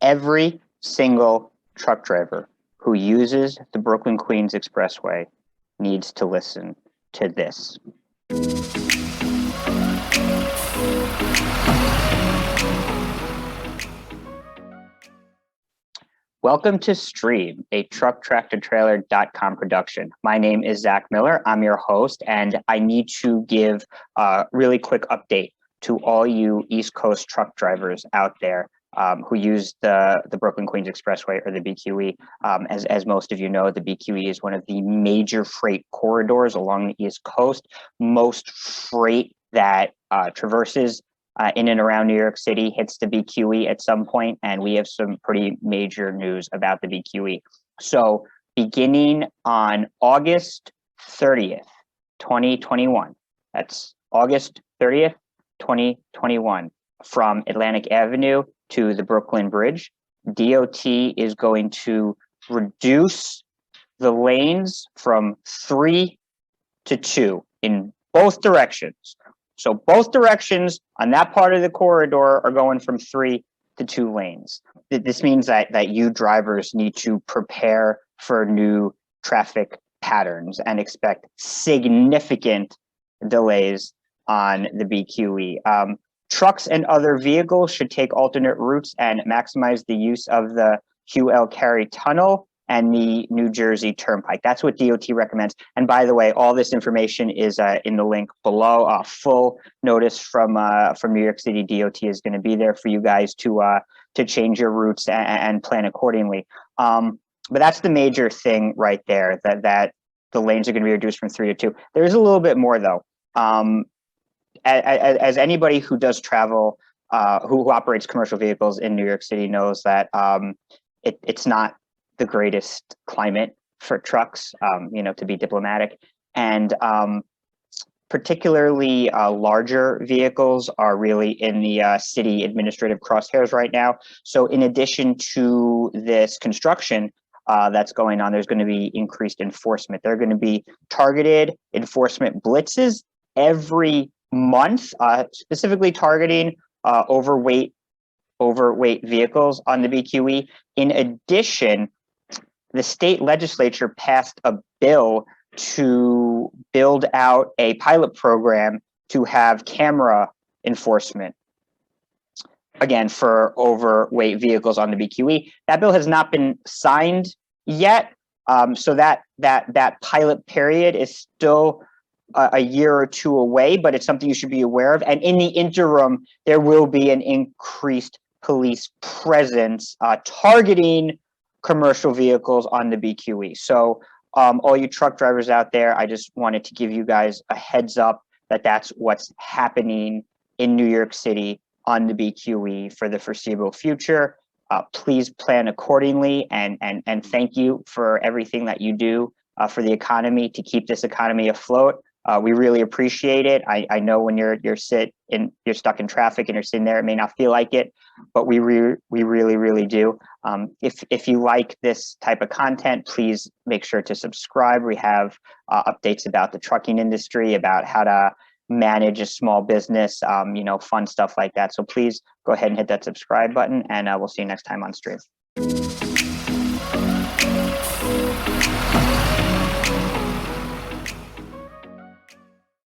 Every single truck driver who uses the Brooklyn-Queens Expressway needs to listen to this. Welcome to Stream, a trucktractortrailer.com production. My name is Zach Miller. I'm your host, and I need to give a really quick update to all you East Coast truck drivers out there who use the Brooklyn-Queens Expressway, or the BQE. As most of you know, the BQE is one of the major freight corridors along the East Coast. Most freight that traverses in and around New York City hits the BQE at some point, and we have some pretty major news about the BQE. So beginning on August 30th, 2021, that's August 30th, 2021, from Atlantic Avenue to the Brooklyn Bridge, DOT is going to reduce the lanes from 3 to 2 in both directions. So both directions on that part of the corridor are going from 3 to 2 lanes. This means that you drivers need to prepare for new traffic patterns and expect significant delays on the BQE. Trucks and other vehicles should take alternate routes and maximize the use of the QL Carey Tunnel and the New Jersey Turnpike. That's what DOT recommends. And by the way, all this information is in the link below. A full notice from New York City DOT is going to be there for you guys to change your routes and plan accordingly. But that's the major thing right there, that the lanes are going to be reduced from 3 to 2. There's a little bit more though. As anybody who does travel, who operates commercial vehicles in New York City knows that it's not the greatest climate for trucks, to be diplomatic. And particularly larger vehicles are really in the city administrative crosshairs right now. So in addition to this construction that's going on, there's going to be increased enforcement. There are going to be targeted enforcement blitzes every month, specifically targeting overweight vehicles on the BQE. In addition, the state legislature passed a bill to build out a pilot program to have camera enforcement, again, for overweight vehicles on the BQE. That bill has not been signed yet, so that pilot period is still a year or two away, but it's something you should be aware of. And in the interim, there will be an increased police presence targeting commercial vehicles on the BQE. So all you truck drivers out there, I just wanted to give you guys a heads up that that's what's happening in New York City on the BQE for the foreseeable future. Please plan accordingly, and thank you for everything that you do for the economy, to keep this economy afloat. We really appreciate it. I know when you're stuck in traffic and you're sitting there, it may not feel like it, but we really do. If you like this type of content, please make sure to subscribe. We have updates about the trucking industry, about how to manage a small business, fun stuff like that. So please go ahead and hit that subscribe button, and we'll see you next time on Stream.